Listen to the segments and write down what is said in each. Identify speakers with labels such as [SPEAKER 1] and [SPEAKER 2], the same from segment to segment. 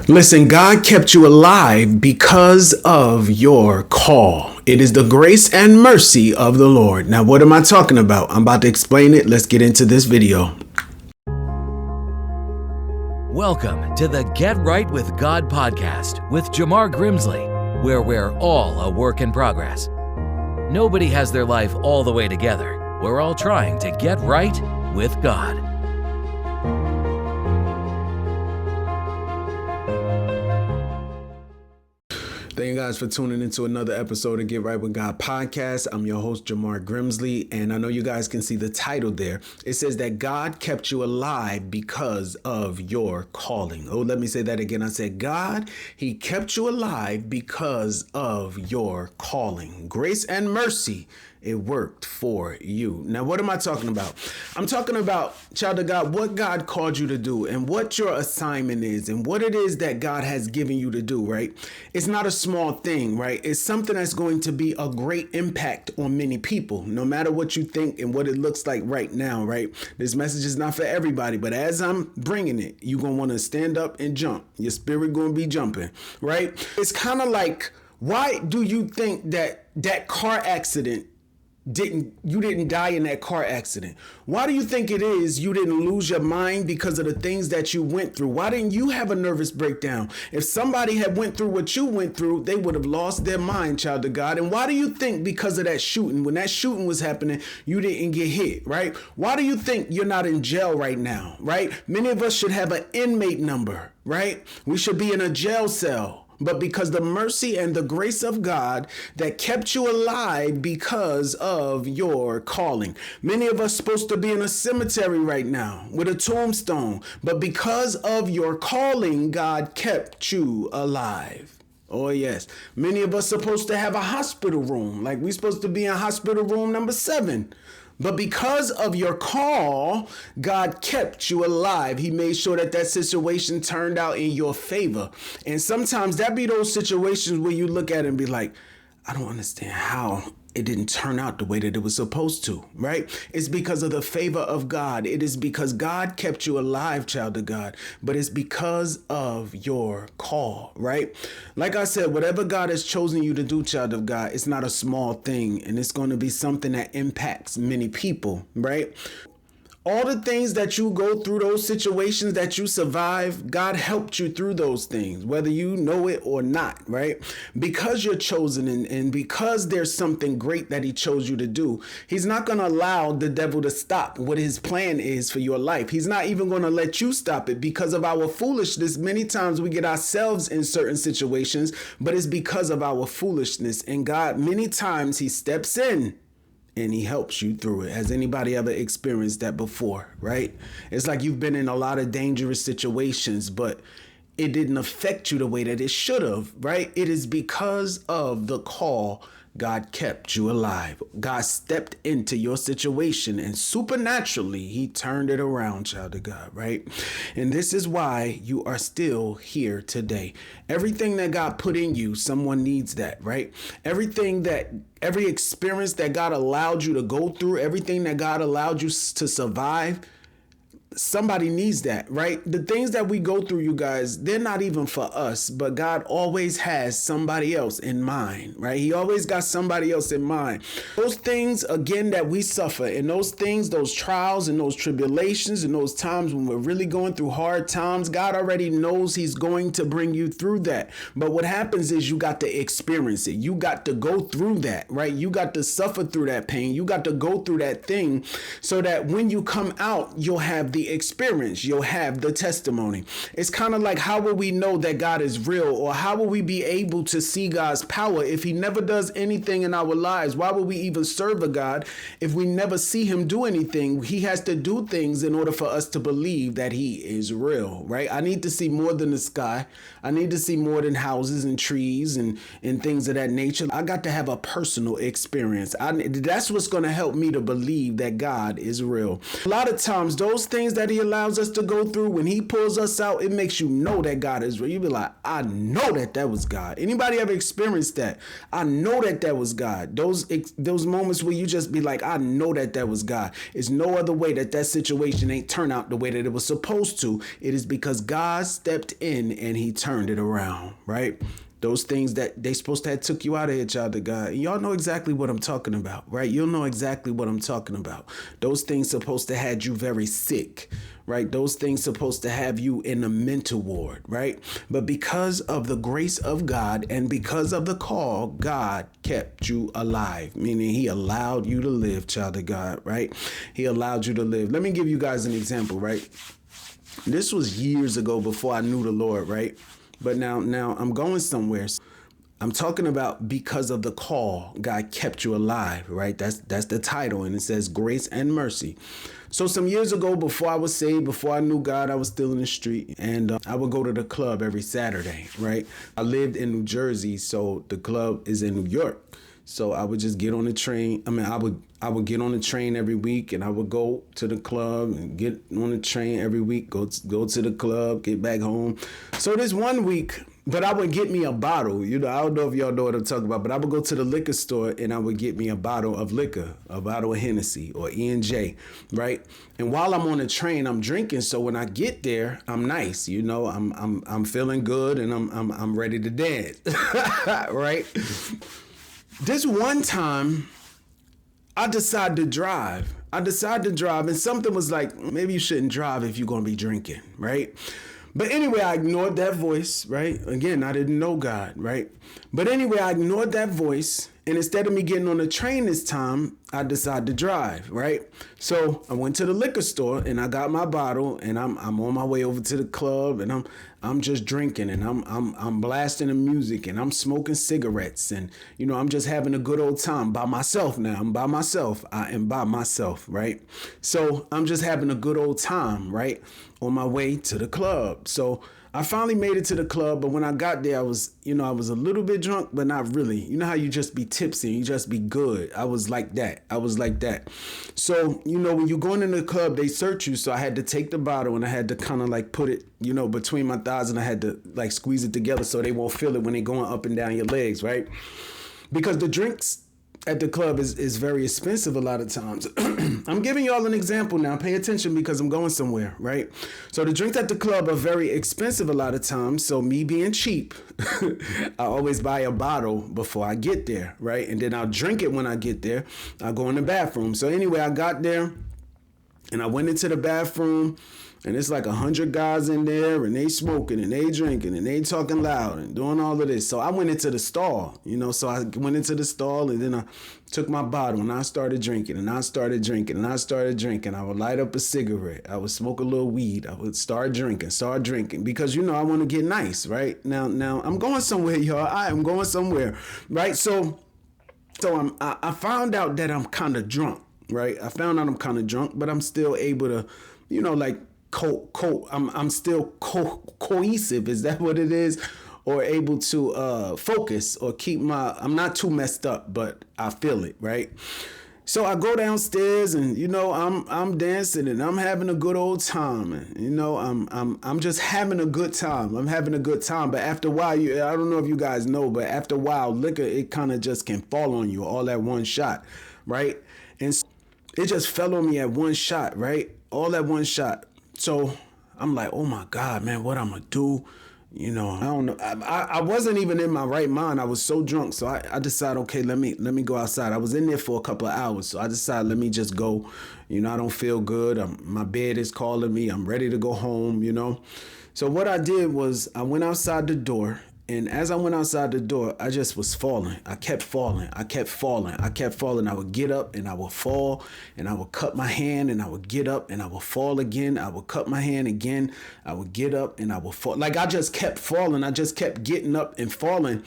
[SPEAKER 1] Listen, God kept you alive because of your call. It is the grace and mercy of the Lord. Now, what am I talking about? I'm about to explain it. Let's get into this video.
[SPEAKER 2] Welcome to the Get Right with God podcast with Jamar Grimsley, where we're all a work in progress. Nobody has their life all the way together. We're all trying to get right with God.
[SPEAKER 1] Thank you guys for tuning into another episode of Get Right with God podcast. I'm your host, Jamar Grimsley, and I know you guys can see the title there. It says that God kept you alive because of your calling. Oh, let me say that again. I said, God, he kept you alive because of your calling. Grace and mercy, it worked for you. Now, what am I talking about? I'm talking about, child of God, what God called you to do and what your assignment is and what it is that God has given you to do, right? It's not a small thing, right? It's something that's going to be a great impact on many people, no matter what you think and what it looks like right now, right? This message is not for everybody, but as I'm bringing it, you're going to want to stand up and jump. Your spirit going to be jumping, right? It's kind of like, why do you think that car accident you didn't die in that car accident? Why do you think it is you didn't lose your mind because of the things that you went through? Why didn't you have a nervous breakdown? If somebody had went through what you went through, they would have lost their mind, child of God. And why do you think because of that shooting, when that shooting was happening, you didn't get hit, right? Why do you think you're not in jail right now, right? Many of us should have an inmate number, right? We should be in a jail cell. But because the mercy and the grace of God that kept you alive because of your calling. Many of us supposed to be in a cemetery right now with a tombstone. But because of your calling, God kept you alive. Oh, yes. Many of us supposed to have a hospital room. Like we supposed to be in hospital room number 7. But because of your call, God kept you alive. He made sure that situation turned out in your favor. And sometimes that be those situations where you look at it and be like, I don't understand how it didn't turn out the way that it was supposed to, right? It's because of the favor of God. It is because God kept you alive, child of God, but it's because of your call, right? Like I said, whatever God has chosen you to do, child of God, it's not a small thing, and it's going to be something that impacts many people, right? All the things that you go through, those situations that you survive, God helped you through those things, whether you know it or not, right? Because you're chosen and because there's something great that he chose you to do, he's not going to allow the devil to stop what his plan is for your life. He's not even going to let you stop it because of our foolishness. Many times we get ourselves in certain situations, but it's because of our foolishness. And God, many times he steps in and he helps you through it. Has anybody ever experienced that before, right? It's like you've been in a lot of dangerous situations, but it didn't affect you the way that it should have, right? It is because of the call God kept you alive. God stepped into your situation and supernaturally he turned it around, child of God, right? And this is why you are still here today. Everything that God put in you, someone needs that, right? Every experience that God allowed you to go through, everything that God allowed you to survive, somebody needs that, right? The things that we go through, you guys, they're not even for us, but God always has somebody else in mind, right? He always got somebody else in mind. Those things, again, that we suffer and those things, those trials and those tribulations and those times when we're really going through hard times, God already knows he's going to bring you through that. But what happens is you got to experience it. You got to go through that, right? You got to suffer through that pain. You got to go through that thing so that when you come out, you'll have the experience, you'll have the testimony. It's kind of like, how will we know that God is real, or how will we be able to see God's power if he never does anything in our lives? Why would we even serve a God if we never see him do anything? He has to do things in order for us to believe that he is real, right? I need to see more than the sky. I need to see more than houses and trees and things of that nature. I got to have a personal experience. That's what's going to help me to believe that God is real. A lot of times, those things that he allows us to go through, when he pulls us out, it makes you know that God is real. You be like, I know that was God. Anybody ever experienced that? I know that was God. Those moments where you just be like, I know that was God. It's no other way that situation ain't turned out the way that it was supposed to. It is because God stepped in and he turned it around, right? Those things that they supposed to have took you out of here, child of God. Y'all know exactly what I'm talking about, right? You'll know exactly what I'm talking about. Those things supposed to had you very sick, right? Those things supposed to have you in a mental ward, right? But because of the grace of God and because of the call, God kept you alive, meaning he allowed you to live, child of God, right? He allowed you to live. Let me give you guys an example, right? This was years ago before I knew the Lord, right? But now I'm going somewhere. I'm talking about because of the call, God kept you alive, right? That's the title, and it says grace and mercy. So some years ago, before I was saved, before I knew God, I was still in the street, and I would go to the club every Saturday, right? I lived in New Jersey, so the club is in New York. So I would just get on the train. I would get on the train every week, and I would go to the club and get on the train every week, go to the club, get back home. So this one week, but I would get me a bottle. I don't know if y'all know what I'm talking about, but I would go to the liquor store and I would get me a bottle of liquor, a bottle of Hennessy or E&J, right? And while I'm on the train, I'm drinking. So when I get there, I'm nice, I'm feeling good and I'm ready to dance, right? This one time, I decided to drive. And something was like, maybe you shouldn't drive if you're going to be drinking, right? But anyway, I ignored that voice, right? Again, I didn't know God, right? But anyway, I ignored that voice. And instead of me getting on the train this time, I decided to drive, right? So I went to the liquor store and I got my bottle and I'm on my way over to the club and I'm just drinking and I'm blasting the music and I'm smoking cigarettes and I'm just having a good old time by myself now. I'm by myself. I am by myself, right? So I'm just having a good old time, right? On my way to the club. So I finally made it to the club, but when I got there, I was a little bit drunk, but not really. You know how you just be tipsy, you just be good. I was like that. So, when you're going in the club, they search you. So I had to take the bottle and I had to kind of like put it, between my thighs and I had to like squeeze it together so they won't feel it when they're going up and down your legs, right? Because the drinks at the club is very expensive a lot of times. I'm giving y'all an example now. Pay attention because I'm going somewhere, right? So the drinks at the club are very expensive a lot of times. So me being cheap, I always buy a bottle before I get there, right? And then I'll drink it when I get there. I'll go in the bathroom. So anyway, I got there and I went into the bathroom. And it's like 100 guys in there and they smoking and they drinking and they talking loud and doing all of this. So I went into the stall, so I went into the stall and then I took my bottle and I started drinking and I started drinking and I started drinking. I would light up a cigarette. I would smoke a little weed. I would start drinking because, I want to get nice, right? Now I'm going somewhere, y'all. I am going somewhere, right? So I found out that I'm kind of drunk, right? I found out I'm kind of drunk, but I'm still able to, I'm still cohesive. Is that what it is? Or able to focus or I'm not too messed up, but I feel it, right? So I go downstairs and I'm dancing and I'm having a good old time. And, I'm just having a good time. I'm having a good time. But after a while, I don't know if you guys know, but after a while, liquor, it kind of just can fall on you all at one shot, right? And it just fell on me at one shot, right? All at one shot. So I'm like, oh my God, man, what I'm gonna do? I don't know. I wasn't even in my right mind. I was so drunk. So I decided, okay, let me go outside. I was in there for a couple of hours. So I decided, let me just go. I don't feel good. My bed is calling me. I'm ready to go home, So what I did was I went outside the door. And as I went outside the door, I just was falling. I kept falling. I would get up and I would fall and I would cut my hand and I would get up and I would fall again. I would cut my hand again. I would get up and I would fall. Like I just kept falling. I just kept getting up and falling.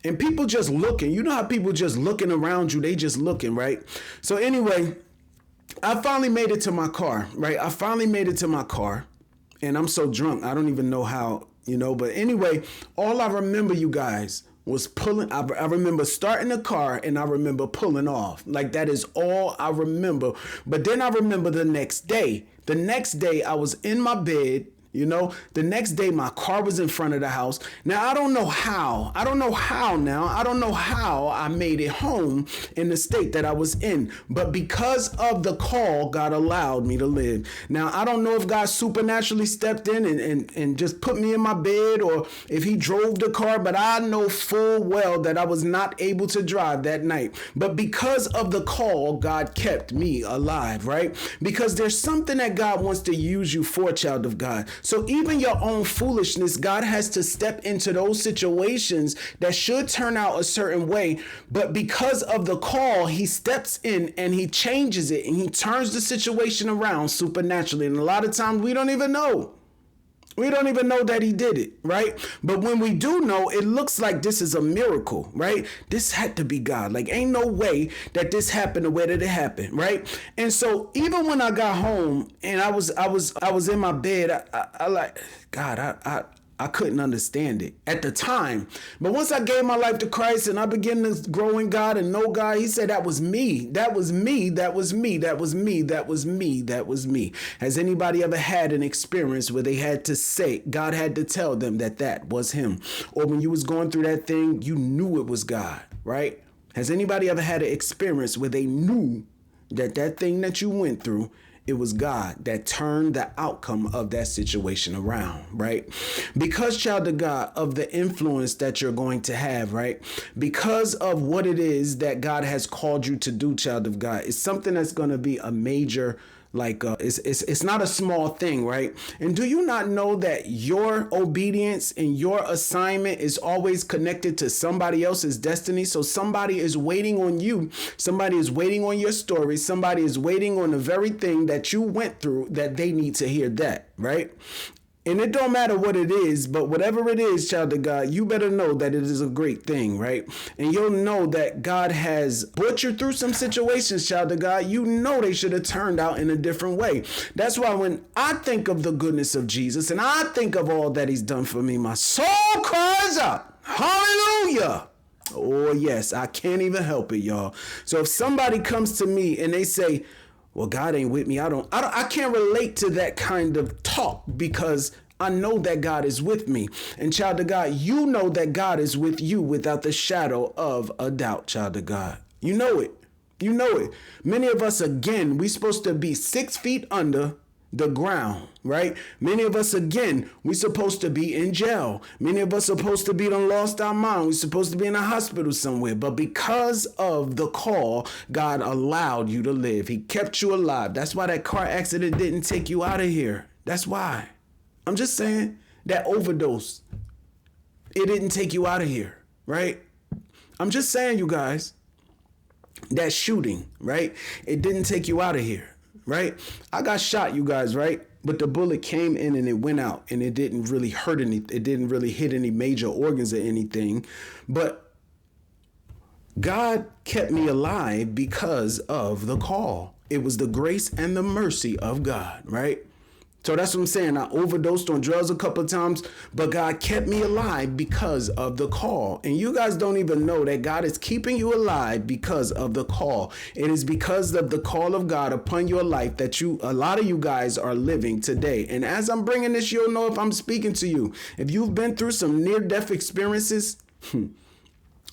[SPEAKER 1] And people just looking. You know how people just looking around you? They just looking, right? So anyway, I finally made it to my car, right? And I'm so drunk. I don't even know how. But anyway, all I remember, you guys, was pulling. I remember starting the car and I remember pulling off. Like, that is all I remember. But then I remember the next day. The next day I was in my bed. The next day my car was in front of the house. Now, I don't know how I made it home in the state that I was in. But because of the call, God allowed me to live. Now, I don't know if God supernaturally stepped in and just put me in my bed, or if he drove the car, but I know full well that I was not able to drive that night. But because of the call, God kept me alive, right? Because there's something that God wants to use you for, child of God. So even your own foolishness, God has to step into those situations that should turn out a certain way. But because of the call, he steps in and he changes it and he turns the situation around supernaturally. And a lot of times we don't even know. We don't even know that he did it, right? But when we do know, it looks like this is a miracle, right? This had to be God. Like, ain't no way that this happened the way that it happened, right? And so even when I got home and I was in my bed, I like, God, I couldn't understand it at the time. But once I gave my life to Christ and I began to grow in God and know God, he said, that was me. That was me. That was me. That was me. That was me. That was me. Has anybody ever had an experience where they had to say, God had to tell them that was him? Or when you was going through that thing, you knew it was God, right? Has anybody ever had an experience where they knew that thing that you went through, it was God that turned the outcome of that situation around, right? Because, child of God, of the influence that you're going to have, right? Because of what it is that God has called you to do, child of God, it's something that's going to be a major, it's not a small thing, right? And do you not know that your obedience and your assignment is always connected to somebody else's destiny? So somebody is waiting on you. Somebody is waiting on your story. Somebody is waiting on the very thing that you went through, that they need to hear that, right? And it don't matter what it is, but whatever it is, child of God, you better know that it is a great thing, right? And you'll know that God has brought you through some situations, child of God. You know they should have turned out in a different way. That's why when I think of the goodness of Jesus and I think of all that he's done for me, my soul cries out, hallelujah. Oh, yes, I can't even help it, y'all. So if somebody comes to me and they say, well, God ain't with me, I can't relate to that kind of talk, because I know that God is with me. And child of God, you know that God is with you without the shadow of a doubt, child of God. You know it. You know it. Many of us, again, we supposed to be 6 feet under the ground, right? Many of us, again, we supposed to be in jail. Many of us supposed to be done lost our mind. We supposed to be in a hospital somewhere. But because of the call, God allowed you to live. He kept you alive. That's why that car accident didn't take you out of here. That's why. I'm just saying, that overdose, it didn't take you out of here, right? I'm just saying, you guys, that shooting, right? It didn't take you out of here. Right? I got shot, you guys, right? But the bullet came in and it went out, and it didn't really hurt it didn't really hit any major organs or anything. But God kept me alive because of the call. It was the grace and the mercy of God, right? So that's what I'm saying. I overdosed on drugs a couple of times, but God kept me alive because of the call. And you guys don't even know that God is keeping you alive because of the call. It is because of the call of God upon your life that a lot of you guys are living today. And as I'm bringing this, you'll know if I'm speaking to you. If you've been through some near-death experiences,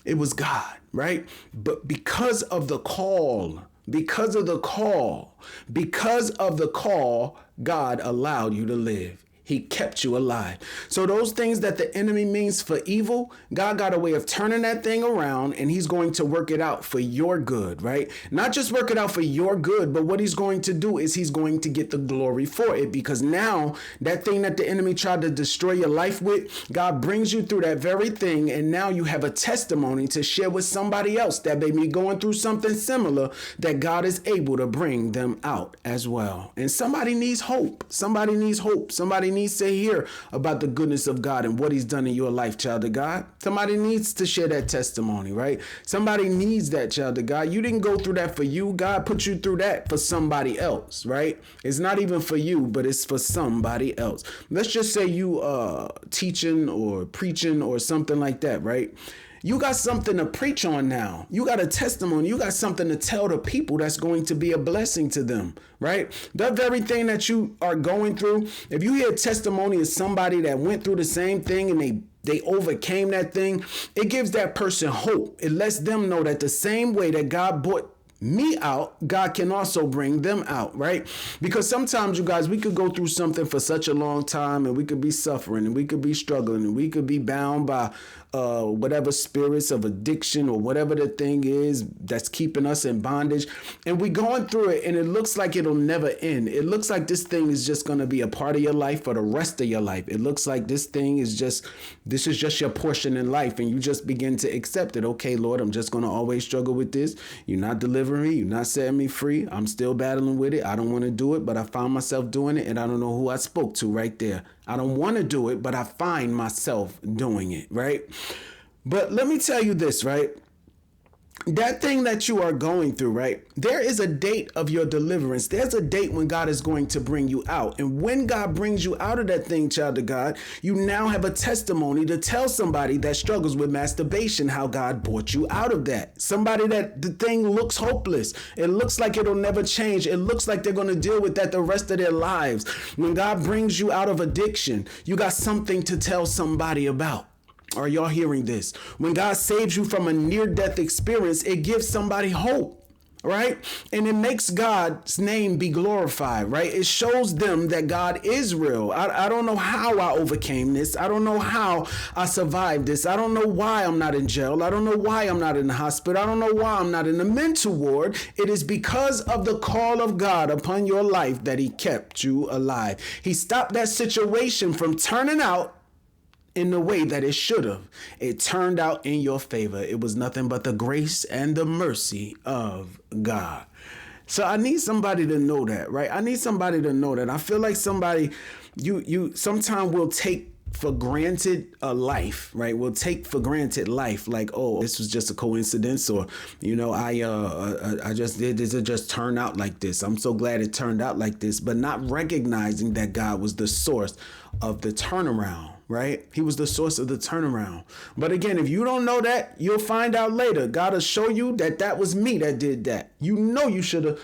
[SPEAKER 1] it was God, right? But because of the call, God allowed you to live. He kept you alive. So those things that the enemy means for evil, God got a way of turning that thing around, and he's going to work it out for your good, right? Not just work it out for your good, but what he's going to do is he's going to get the glory for it, because now that thing that the enemy tried to destroy your life with, God brings you through that very thing, and now you have a testimony to share with somebody else that may be going through something similar, that God is able to bring them out as well. And somebody needs hope. Somebody needs hope. Somebody needs to hear about the goodness of God and what he's done in your life, child of God. Somebody needs to share that testimony, right? Somebody needs that, child of God. You didn't go through that for you. God put you through that for somebody else, right? It's not even for you, but it's for somebody else. Let's just say you teaching or preaching or something like that, right? You got something to preach on now. You got a testimony. You got something to tell the people that's going to be a blessing to them, right? That very thing that you are going through, if you hear a testimony of somebody that went through the same thing and they overcame that thing, it gives that person hope. It lets them know that the same way that God brought me out, God can also bring them out, right? Because sometimes, you guys, we could go through something for such a long time and we could be suffering and we could be struggling and we could be bound by whatever spirits of addiction or whatever the thing is that's keeping us in bondage. And we're going through it and it looks like it'll never end. It looks like this thing is just going to be a part of your life for the rest of your life. It looks like this is just your portion in life, and you just begin to accept it. Okay, Lord, I'm just going to always struggle with this. You're not delivering me. You're not setting me free. I'm still battling with it. I don't want to do it, but I found myself doing it, and I don't know who I spoke to right there. I don't want to do it, but I find myself doing it, right? But let me tell you this, right? That thing that you are going through, right? There is a date of your deliverance. There's a date when God is going to bring you out. And when God brings you out of that thing, child of God, you now have a testimony to tell somebody that struggles with masturbation how God brought you out of that. Somebody that the thing looks hopeless. It looks like it'll never change. It looks like they're going to deal with that the rest of their lives. When God brings you out of addiction, you got something to tell somebody about. Are y'all hearing this? When God saves you from a near-death experience, it gives somebody hope, right? And it makes God's name be glorified, right? It shows them that God is real. I don't know how I overcame this. I don't know how I survived this. I don't know why I'm not in jail. I don't know why I'm not in the hospital. I don't know why I'm not in the mental ward. It is because of the call of God upon your life that he kept you alive. He stopped that situation from turning out in the way that it should have. It turned out in your favor. It was nothing but the grace and the mercy of God. So I need somebody to know that, right? I need somebody to know that. I feel like somebody, you sometimes will take for granted a life, right? We'll take for granted life, like, oh, this was just a coincidence, or, I just did this, it just turned out like this. I'm so glad it turned out like this, but not recognizing that God was the source of the turnaround, right? He was the source of the turnaround. But again, if you don't know that, you'll find out later. God will show you that was me that did that. You know you should have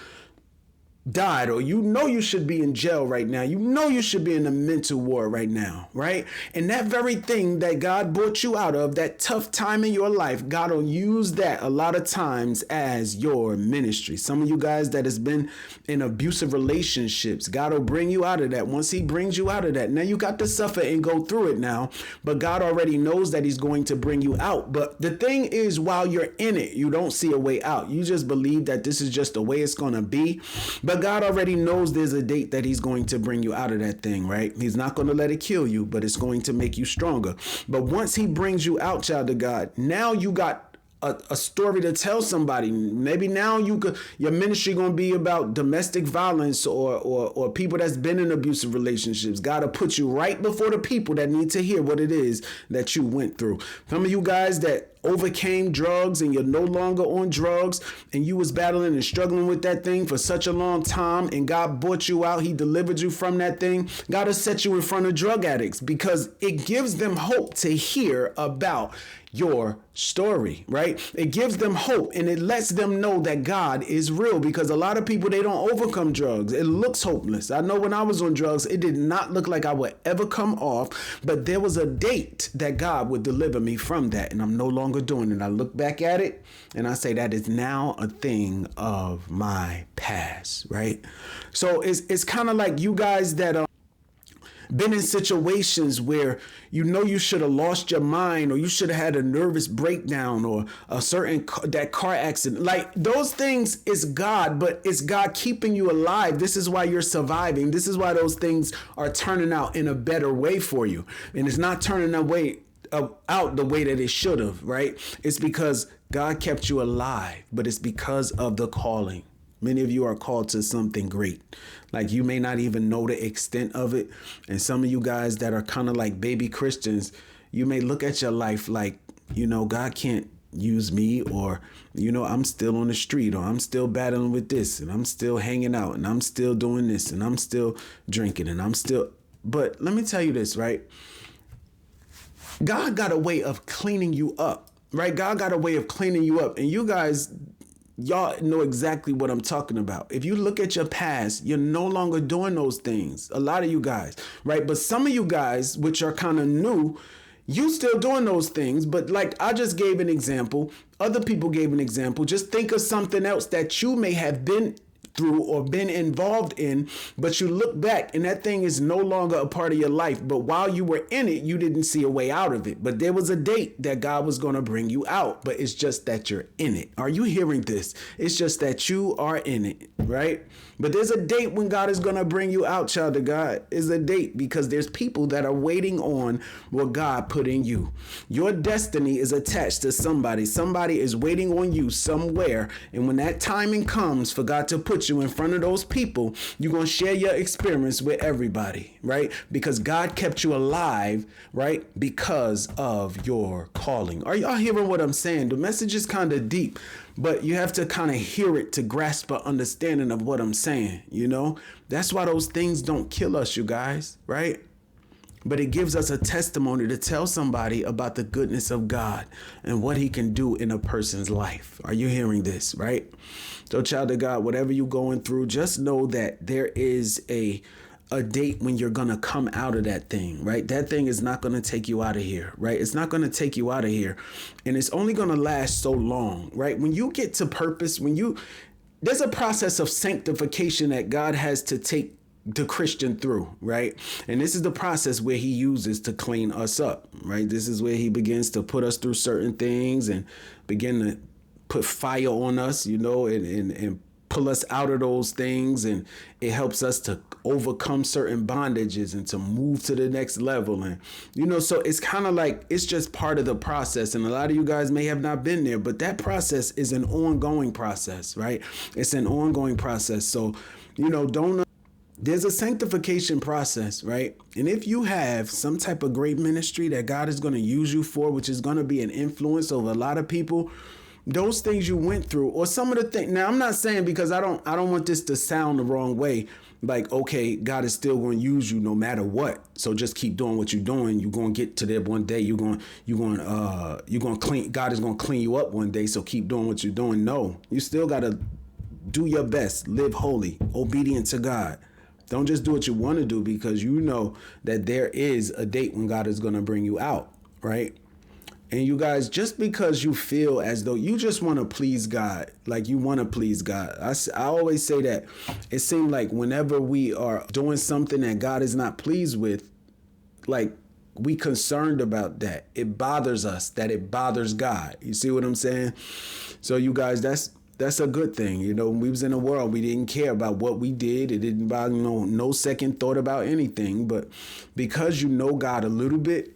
[SPEAKER 1] died, or you should be in jail right now. You should be in a mental ward right now, right? And that very thing that God brought you out of, that tough time in your life, God will use that a lot of times as your ministry. Some of you guys that has been in abusive relationships, God will bring you out of that. Once he brings you out of that, now you got to suffer and go through it now, but God already knows that he's going to bring you out. But the thing is, while you're in it, you don't see a way out. You just believe that this is just the way it's going to be. But God already knows there's a date that he's going to bring you out of that thing, right? He's not going to let it kill you, but it's going to make you stronger. But once he brings you out, child of God, now you got a story to tell somebody. Maybe now your ministry gonna be about domestic violence or people that's been in abusive relationships. God will put you right before the people that need to hear what it is that you went through. Some of you guys that overcame drugs and you're no longer on drugs and you was battling and struggling with that thing for such a long time, and God brought you out, he delivered you from that thing. God will set you in front of drug addicts because it gives them hope to hear about your story, right? It gives them hope and it lets them know that God is real, because a lot of people, they don't overcome drugs. It looks hopeless. I know when I was on drugs, it did not look like I would ever come off, but there was a date that God would deliver me from that, and I'm no longer doing it. I look back at it and I say that is now a thing of my past, right? So it's kind of like you guys that been in situations where you should have lost your mind, or you should have had a nervous breakdown, or a certain that car accident. Like, those things is God, but it's God keeping you alive. This is why you're surviving. This is why those things are turning out in a better way for you, and it's not turning out the way that it should have, right? It's because God kept you alive, but it's because of the calling. Many of you are called to something great. Like, you may not even know the extent of it. And some of you guys that are kind of like baby Christians, you may look at your life like, God can't use me, or, I'm still on the street, or I'm still battling with this, and I'm still hanging out, and I'm still doing this, and I'm still drinking, and but let me tell you this, right? God got a way of cleaning you up. right? God got a way of cleaning you up. And you guys, y'all know exactly what I'm talking about. If you look at your past, you're no longer doing those things. A lot of you guys, right? But some of you guys, which are kind of new, you still doing those things. But like I just gave an example, other people gave an example. Just think of something else that you may have been through or been involved in, but you look back and that thing is no longer a part of your life. But while you were in it, you didn't see a way out of it. But there was a date that God was going to bring you out, but it's just that you're in it. Are you hearing this? It's just that you are in it, right? But there's a date when God is going to bring you out, child of God. Is a date because there's people that are waiting on what God put in you. Your destiny is attached to somebody. Somebody is waiting on you somewhere. And when that timing comes for God to put you in front of those people, you're going to share your experience with everybody, right? Because God kept you alive, right? Because of your calling. Are y'all hearing what I'm saying? The message is kind of deep, but you have to kind of hear it to grasp an understanding of what I'm saying, you know? That's why those things don't kill us, you guys, right? But it gives us a testimony to tell somebody about the goodness of God and what he can do in a person's life. Are you hearing this, right? So, child of God, whatever you're going through, just know that there is a date when you're going to come out of that thing, right? That thing is not going to take you out of here, right? It's not going to take you out of here. And it's only going to last so long, right? When you get to purpose, there's a process of sanctification that God has to take the Christian through, right? And this is the process where he uses to clean us up, right? This is where he begins to put us through certain things and begin to put fire on us, you know, and pull us out of those things. And it helps us to overcome certain bondages and to move to the next level. And, you know, so it's kind of like, it's just part of the process. And a lot of you guys may have not been there, but that process is an ongoing process, right? It's an ongoing process. So, you know, there's a sanctification process, right? And if you have some type of great ministry that God is going to use you for, which is going to be an influence over a lot of people, those things you went through, or some of the things. Now, I'm not saying, because I don't want this to sound the wrong way. Like, okay, God is still going to use you no matter what. So just keep doing what you're doing. You're going to get to there one day. you're going to clean. God is going to clean you up one day. So keep doing what you're doing. No, you still got to do your best, live holy, obedient to God. Don't just do what you want to do, because you know that there is a date when God is going to bring you out, right? And you guys, just because you feel as though you just want to please God, like you want to please God. I always say that it seems like whenever we are doing something that God is not pleased with, like we concerned about that. It bothers us, that it bothers God. You see what I'm saying? So you guys, that's a good thing. You know, when we was in the world, we didn't care about what we did. It didn't bother, no second thought about anything. But because you know God a little bit,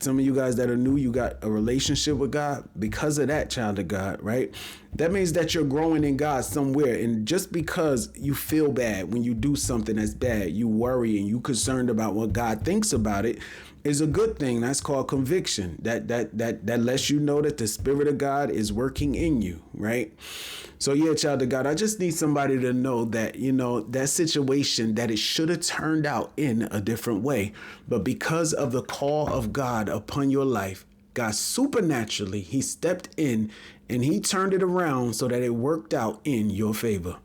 [SPEAKER 1] some of you guys that are new, you got a relationship with God because of that, child of God, right? That means that you're growing in God somewhere. And just because you feel bad when you do something that's bad, you worry and you concerned about what God thinks about it, is a good thing. That's called conviction. That lets you know that the Spirit of God is working in you, right? So yeah, child of God, I just need somebody to know that, you know, that situation, that it should have turned out in a different way. But because of the call of God upon your life, God supernaturally, he stepped in and he turned it around so that it worked out in your favor.